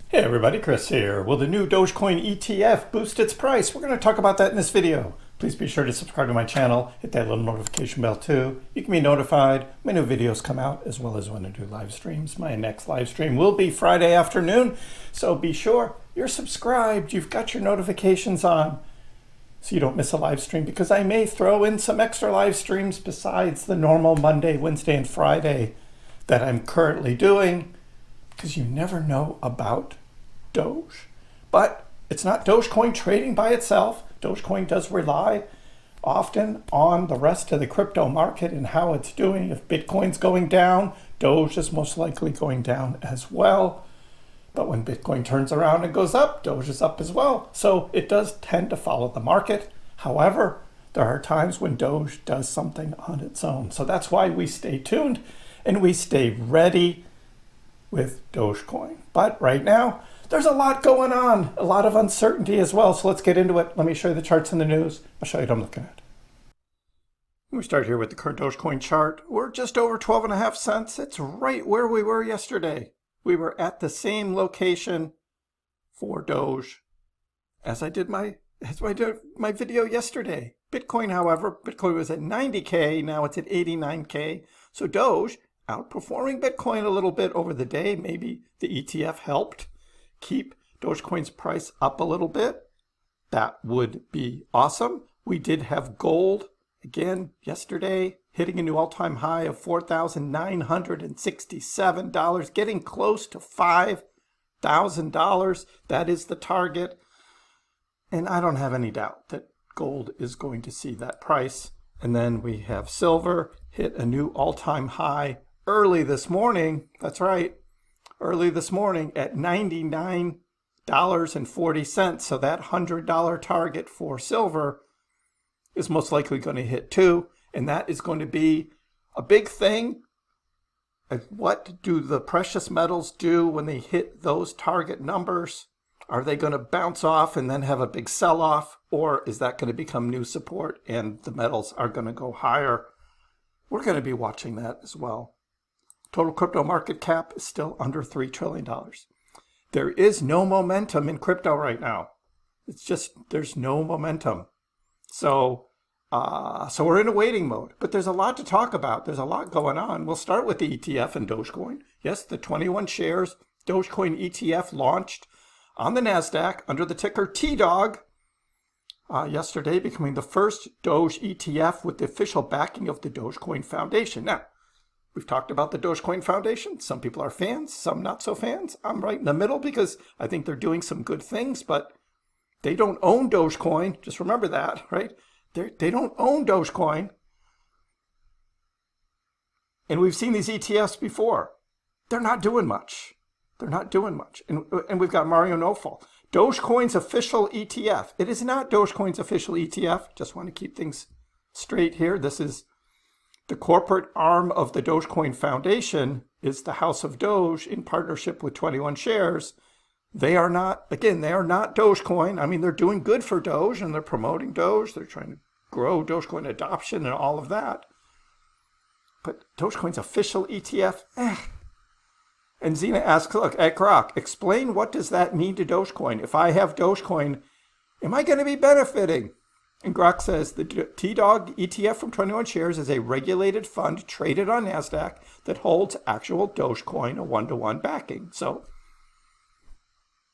Hey everybody, Chris here. Will the new Dogecoin ETF boost its price? We're going to talk about that in this video. Please be sure to subscribe to my channel, hit that little notification bell too. You can be notified when new videos come out, as well as when I do live streams. My next live stream will be Friday afternoon, so be sure you're subscribed, you've got your notifications on, so you don't miss a live stream, because I may throw in some extra live streams besides the normal Monday, Wednesday, and Friday that I'm currently doing, because you never know about Doge. But it's not Dogecoin trading by itself. Dogecoin does rely often on the rest of the crypto market and how it's doing. If Bitcoin's going down, Doge is most likely going down as well. But when Bitcoin turns around and goes up, Doge is up as well. So it does tend to follow the market. However, there are times when Doge does something on its own. So that's why we stay tuned and we stay ready with Dogecoin. But right now, there's a lot going on, a lot of uncertainty as well. So let's get into it. Let me show you the charts and the news. I'll show you what I'm looking at. We start here with the current Dogecoin chart. We're just over 12.5 cents. It's right where we were yesterday. We were at the same location for Doge as I did my video yesterday. Bitcoin, however, Bitcoin was at 90K. Now it's at 89K. So Doge outperforming Bitcoin a little bit over the day. Maybe the ETF helped keep Dogecoin's price up a little bit. That would be awesome. We did have gold again yesterday, hitting a new all-time high of $4,967, getting close to $5,000. That is the target. And I don't have any doubt that gold is going to see that price. And then we have silver hit a new all-time high early this morning. That's right. Early this morning at $99.40. So that $100 target for silver is most likely going to hit too. And that is going to be a big thing. What do the precious metals do when they hit those target numbers? Are they going to bounce off and then have a big sell-off? Or is that going to become new support and the metals are going to go higher? We're going to be watching that as well. Total crypto market cap is still under $3 trillion. There is no momentum in crypto right now. It's just, there's no momentum. So we're in a waiting mode, but there's a lot to talk about. There's a lot going on. We'll start with the ETF and Dogecoin. Yes, the 21 shares Dogecoin ETF launched on the NASDAQ under the ticker TDOG yesterday, becoming the first Doge ETF with the official backing of the Dogecoin Foundation. Now, we've talked about the Dogecoin Foundation. Some people are fans, some not so fans. I'm right in the middle because I think they're doing some good things, but they don't own Dogecoin. Just remember that, right? They don't own Dogecoin. And we've seen these ETFs before. They're not doing much. They're not doing much. And we've got Mario Nofal. Dogecoin's official ETF. It is not Dogecoin's official ETF. Just want to keep things straight here. This is the corporate arm of the Dogecoin Foundation is the House of Doge in partnership with 21 Shares. They are not, again, they are not Dogecoin. I mean, they're doing good for Doge and they're promoting Doge. They're trying to grow Dogecoin adoption and all of that. But Dogecoin's official ETF, And Zena asks, look, at Grok, explain what does that mean to Dogecoin? If I have Dogecoin, am I going to be benefiting? And Grok says the TDOG ETF from 21 Shares is a regulated fund traded on NASDAQ that holds actual Dogecoin, a one-to-one backing. So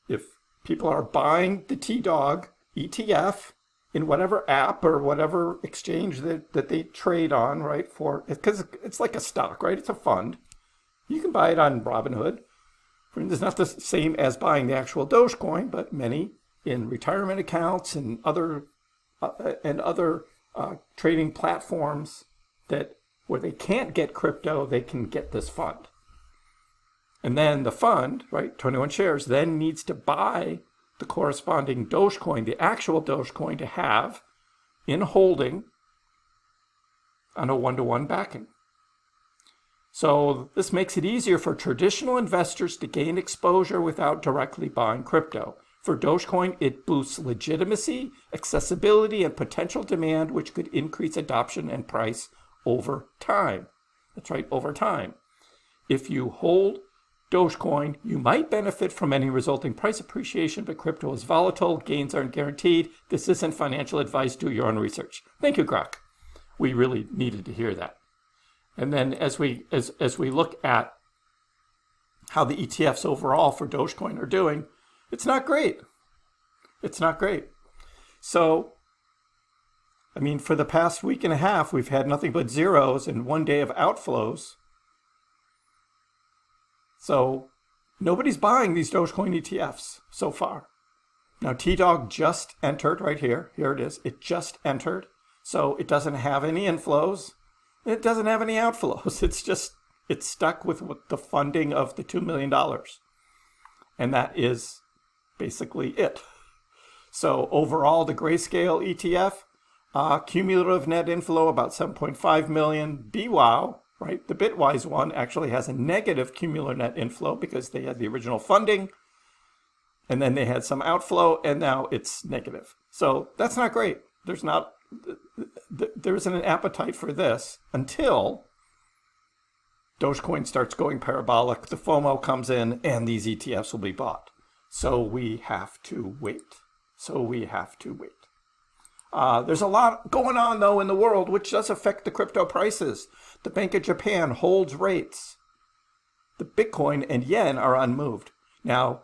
if people are buying the TDOG ETF in whatever app or whatever exchange that they trade on, right, because it's like a stock, right? It's a fund. You can buy it on Robinhood. It's not the same as buying the actual Dogecoin, but many in retirement accounts and other trading platforms where they can't get crypto, they can get this fund. And then the fund, right, 21 Shares, then needs to buy the corresponding Dogecoin, the actual Dogecoin, to have in holding on a one-to-one backing. So this makes it easier for traditional investors to gain exposure without directly buying crypto. For Dogecoin, it boosts legitimacy, accessibility, and potential demand, which could increase adoption and price over time. That's right, over time. If you hold Dogecoin, you might benefit from any resulting price appreciation, but crypto is volatile. Gains aren't guaranteed. This isn't financial advice. Do your own research. Thank you, Grok. We really needed to hear that. And then as we look at how the ETFs overall for Dogecoin are doing, it's not great. It's not great. So, I mean, for the past week and a half, we've had nothing but zeros and 1 day of outflows. So nobody's buying these Dogecoin ETFs so far. Now, TDOG just entered right here. Here it is. It just entered. So it doesn't have any inflows. It doesn't have any outflows. It's stuck with the funding of the $2 million. And that is basically it. So overall, the Grayscale ETF, cumulative net inflow about 7.5 million. BWOW, right? The Bitwise one actually has a negative cumulative net inflow because they had the original funding and then they had some outflow and now it's negative. So that's not great. There isn't an appetite for this until Dogecoin starts going parabolic, the FOMO comes in, and these ETFs will be bought. So we have to wait. There's a lot going on, though, in the world, which does affect the crypto prices. The Bank of Japan holds rates. The Bitcoin and yen are unmoved. Now,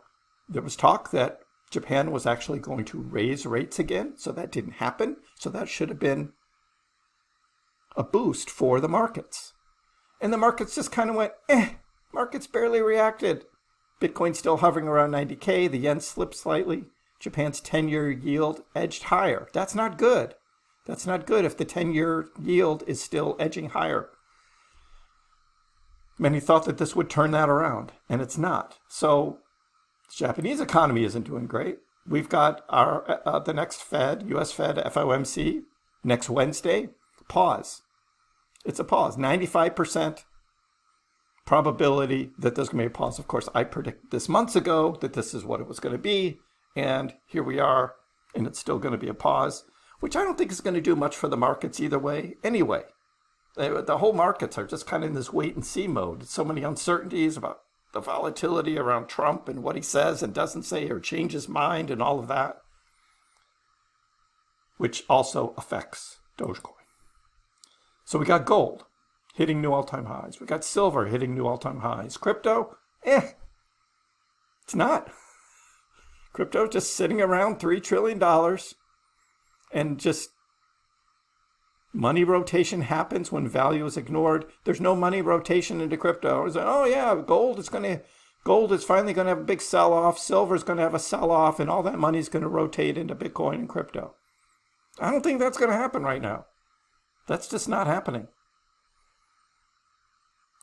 there was talk that Japan was actually going to raise rates again, so that didn't happen. So that should have been a boost for the markets. And the markets just kind of went, Markets barely reacted. Bitcoin still hovering around 90K. The yen slipped slightly. Japan's 10-year yield edged higher. That's not good. That's not good if the 10-year yield is still edging higher. Many thought that this would turn that around, and it's not. So the Japanese economy isn't doing great. We've got our the next Fed, U.S. Fed, FOMC, next Wednesday. Pause. It's a pause. 95% probability that there's going to be a pause. Of course, I predicted this months ago that this is what it was going to be. And here we are, and it's still going to be a pause, which I don't think is going to do much for the markets either way. Anyway, the whole markets are just kind of in this wait and see mode. So many uncertainties about the volatility around Trump and what he says and doesn't say or change his mind and all of that, which also affects Dogecoin. So we got gold hitting new all-time highs. We got silver hitting new all-time highs. Crypto, it's not. Crypto just sitting around $3 trillion and just money rotation happens when value is ignored. There's no money rotation into crypto. It's like, oh yeah, gold is finally going to have a big sell-off. Silver is going to have a sell-off and all that money is going to rotate into Bitcoin and crypto. I don't think that's going to happen right now. That's just not happening.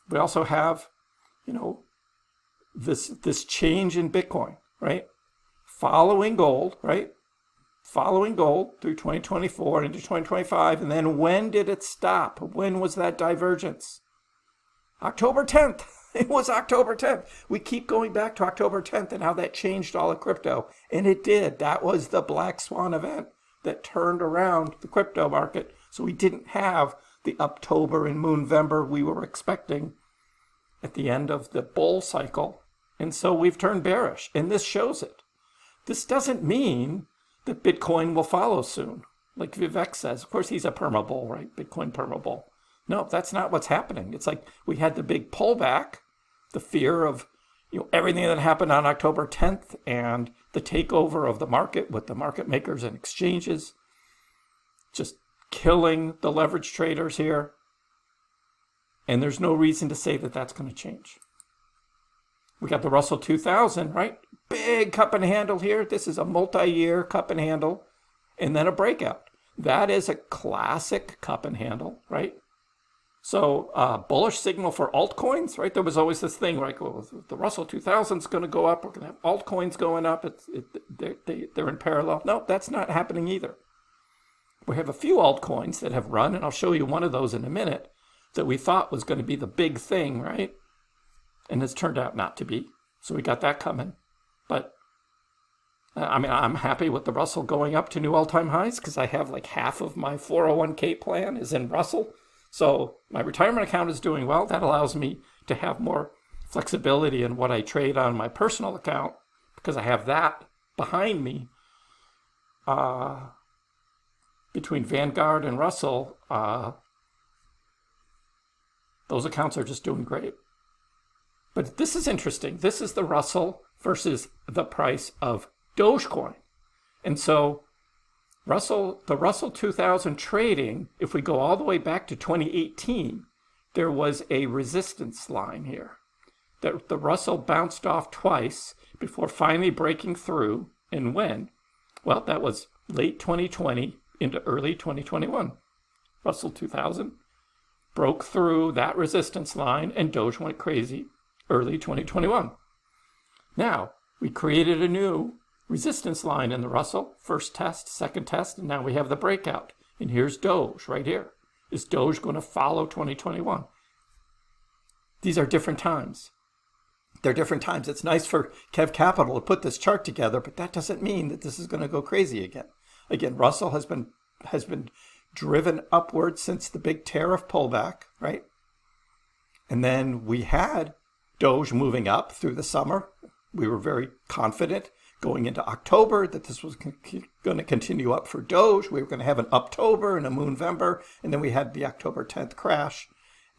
We also have, this change in Bitcoin, right? Following gold, right? Following gold through 2024 into 2025. And then when did it stop? When was that divergence? October 10th. It was October 10th. We keep going back to October 10th and how that changed all of crypto. And it did. That was the black swan event that turned around the crypto market. So we didn't have the October and Moonvember we were expecting at the end of the bull cycle. And so we've turned bearish. And this shows it. This doesn't mean that Bitcoin will follow soon. Like Vivek says, of course he's a perma-bull, right? Bitcoin perma-bull. No, that's not what's happening. It's like we had the big pullback, the fear of everything that happened on October 10th and the takeover of the market with the market makers and exchanges, just killing the leverage traders here. And there's no reason to say that that's going to change. We got the Russell 2000, right? Big cup and handle here. This is a multi-year cup and handle, and then a breakout. That is a classic cup and handle, right? So bullish signal for altcoins, right? There was always this thing, right? Well, the Russell 2000 is going to go up. We're going to have altcoins going up. They're in parallel. No, that's not happening either. We have a few altcoins that have run, and I'll show you one of those in a minute, that we thought was going to be the big thing, right? And it's turned out not to be. So we got that coming. But I'm happy with the Russell going up to new all-time highs because I have like half of my 401k plan is in Russell. So my retirement account is doing well. That allows me to have more flexibility in what I trade on my personal account, because I have that behind me, between Vanguard and Russell, those accounts are just doing great. But this is interesting. This is the Russell versus the price of Dogecoin. And so the Russell 2000 trading, if we go all the way back to 2018, there was a resistance line here. The Russell bounced off twice before finally breaking through. And when? Well, that was late 2020 into early 2021. Russell 2000 broke through that resistance line and Doge went crazy early 2021. Now, we created a new resistance line in the Russell, first test, second test, and now we have the breakout. And here's Doge right here. Is Doge going to follow 2021? These are different times. They're different times. It's nice for Kev Capital to put this chart together, but that doesn't mean that this is going to go crazy again. Again, Russell has been driven upward since the big tariff pullback, right? And then we had Doge moving up through the summer. We were very confident going into October that this was going to continue up for Doge. We were going to have an Uptober and a Moonvember, and then we had the October 10th crash,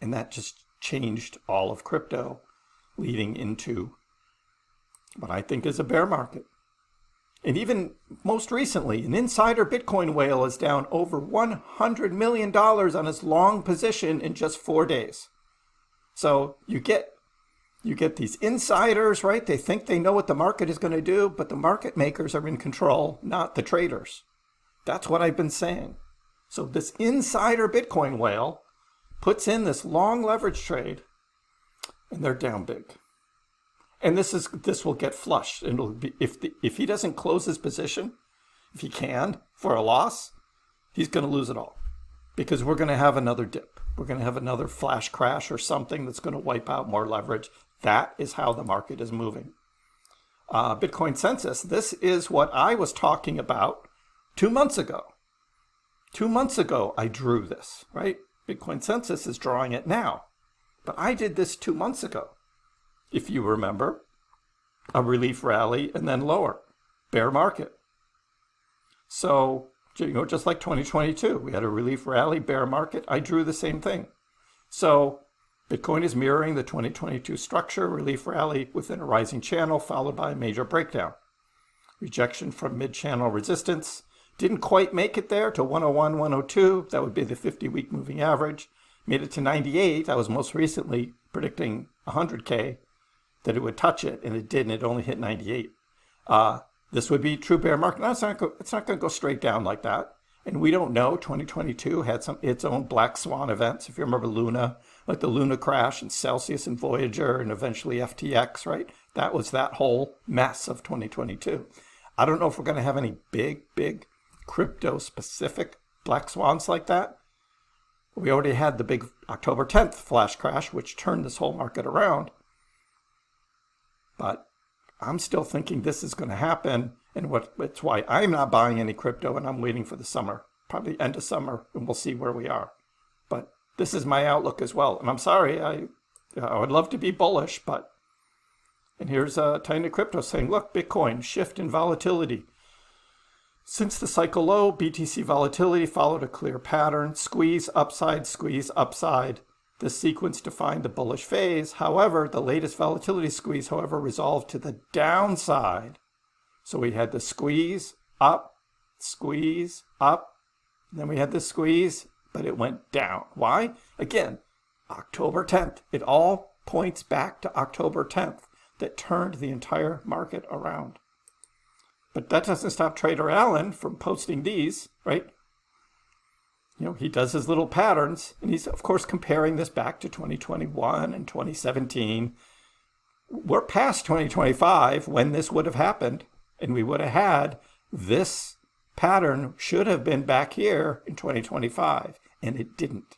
and that just changed all of crypto, leading into what I think is a bear market. And even most recently, an insider Bitcoin whale is down over $100 million on his long position in just 4 days. So you get these insiders, right? They think they know what the market is going to do, but the market makers are in control, not the traders. That's what I've been saying. So this insider Bitcoin whale puts in this long leverage trade, and they're down big. And this will get flushed. And it'll be, if he doesn't close his position, if he can, for a loss, he's going to lose it all. Because we're going to have another dip. We're going to have another flash crash or something that's going to wipe out more leverage. That is how the market is moving. Bitcoin census, this is what I was talking about 2 months ago. 2 months ago, I drew this, right? Bitcoin census is drawing it now. But I did this 2 months ago. If you remember, a relief rally and then lower, bear market. So, just like 2022, we had a relief rally, bear market. I drew the same thing. So Bitcoin is mirroring the 2022 structure, relief rally within a rising channel, followed by a major breakdown. Rejection from mid-channel resistance. Didn't quite make it there to 101, 102. That would be the 50-week moving average. Made it to 98. I was most recently predicting 100K, that it would touch it, and it didn't. It only hit 98. This would be true bear market. No, it's not going to go straight down like that. And we don't know. 2022 had its own black swan events. If you remember Luna, like the Luna crash and Celsius and Voyager and eventually FTX, right? That was that whole mess of 2022. I don't know if we're going to have any big crypto-specific black swans like that. We already had the big October 10th flash crash, which turned this whole market around. But I'm still thinking this is going to happen, and it's why I'm not buying any crypto, and I'm waiting for the summer, probably end of summer, and we'll see where we are. But this is my outlook as well. And I'm sorry, I would love to be bullish, but... And here's Tiny Crypto saying, look, Bitcoin, shift in volatility. Since the cycle low, BTC volatility followed a clear pattern, squeeze upside, squeeze upside. This sequence defined the bullish phase. However, the latest volatility squeeze, resolved to the downside. So we had the squeeze, up, then we had the squeeze, but it went down. Why? Again, October 10th. It all points back to October 10th that turned the entire market around. But that doesn't stop Trader Allen from posting these, right? He does his little patterns, and he's, of course, comparing this back to 2021 and 2017. We're past 2025 when this would have happened, and we would have had this pattern should have been back here in 2025, and it didn't.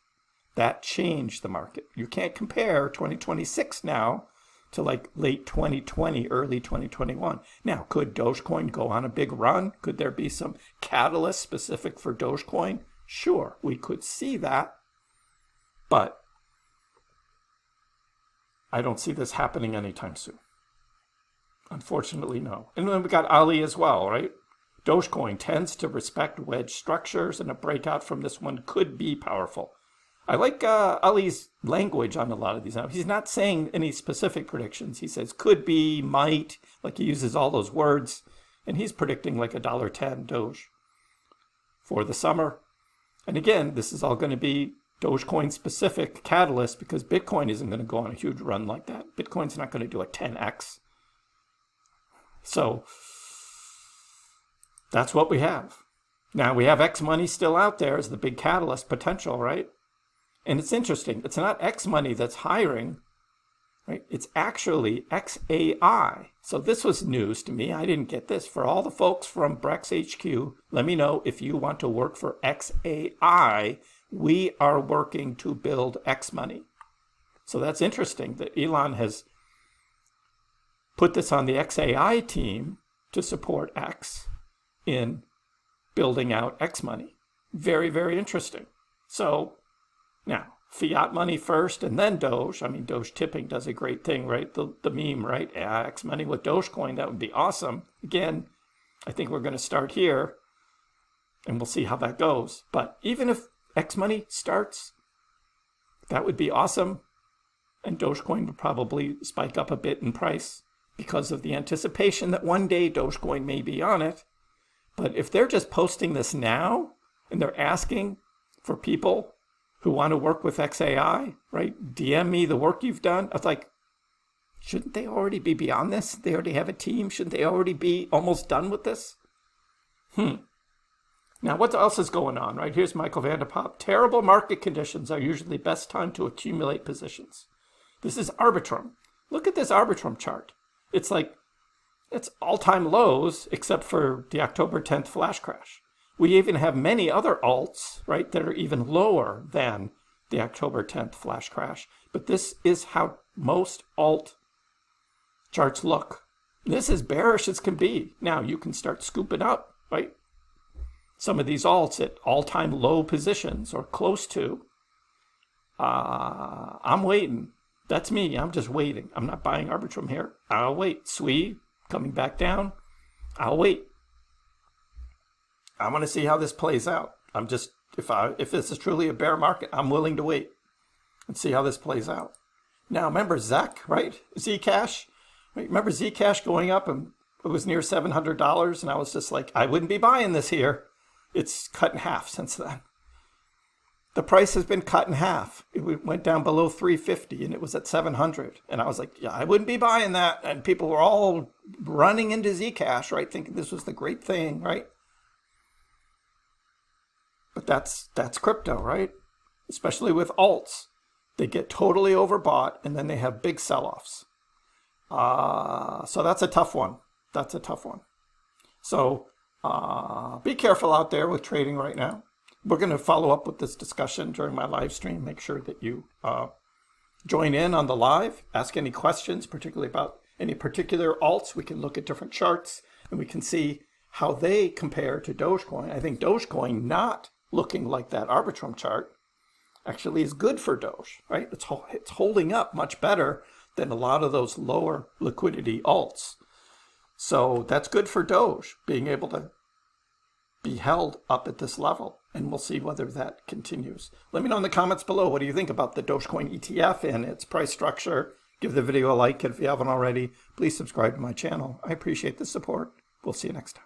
That changed the market. You can't compare 2026 now to like late 2020, early 2021. Now, could Dogecoin go on a big run? Could there be some catalyst specific for Dogecoin? Sure, we could see that, but I don't see this happening anytime soon. Unfortunately, no. And then we got Ali as well, right? Dogecoin tends to respect wedge structures, and a breakout from this one could be powerful. I like Ali's language on a lot of these. Now, he's not saying any specific predictions. He says could be, might, like he uses all those words. And he's predicting like $1.10 Doge for the summer. And again, this is all going to be Dogecoin specific catalyst because Bitcoin isn't going to go on a huge run like that. Bitcoin's not going to do a 10x. So that's what we have. Now we have X money still out there as the big catalyst potential, right? And it's interesting. It's not X money that's hiring, right? It's actually XAI. So this was news to me. I didn't get this. For all the folks from Brex HQ, let me know if you want to work for XAI. We are working to build X money. So that's interesting that Elon has put this on the XAI team to support X in building out X money. Very, very interesting. So now, fiat money first and then Doge. I mean, Doge tipping does a great thing, right? The meme, right? X money with Dogecoin, that would be awesome. Again, I think we're going to start here and we'll see how that goes. But even if X money starts, that would be awesome. And Dogecoin would probably spike up a bit in price because of the anticipation that one day Dogecoin may be on it. But if they're just posting this now and they're asking for people who want to work with XAI, right? DM me the work you've done. I was like, shouldn't they already be beyond this? They already have a team. Shouldn't they already be almost done with this? Now, what else is going on, right? Here's Michael Vanderpop. Terrible market conditions are usually the best time to accumulate positions. This is Arbitrum. Look at this Arbitrum chart. It's like, it's all-time lows except for the October 10th flash crash. We even have many other alts, right, that are even lower than the October 10th flash crash. But this is how most alt charts look. This is bearish as can be. Now you can start scooping up, right? Some of these alts at all-time low positions or close to. I'm waiting. That's me. I'm just waiting. I'm not buying Arbitrum here. I'll wait. SWE coming back down. I'll wait. I want to see how this plays out. I'm just, if this is truly a bear market, I'm willing to wait and see how this plays out. Now, remember ZEC, right? Zcash. Right? Remember Zcash going up and it was near $700 and I was just like, I wouldn't be buying this here. It's cut in half since then. The price has been cut in half. It went down below 350 and it was at 700. And I was like, yeah, I wouldn't be buying that. And people were all running into Zcash, right? Thinking this was the great thing, right? But that's crypto, right? Especially with alts. They get totally overbought and then they have big sell-offs. So that's a tough one. That's a tough one. So be careful out there with trading right now. We're going to follow up with this discussion during my live stream. Make sure that you join in on the live. Ask any questions, particularly about any particular alts. We can look at different charts and we can see how they compare to Dogecoin. I think Dogecoin not looking like that Arbitrum chart actually is good for Doge, right? It's holding up much better than a lot of those lower liquidity alts. So that's good for Doge, being able to be held up at this level. And we'll see whether that continues. Let me know in the comments below. What do you think about the Dogecoin ETF and its price structure? Give the video a like if you haven't already. Please subscribe to my channel. I appreciate the support. We'll see you next time.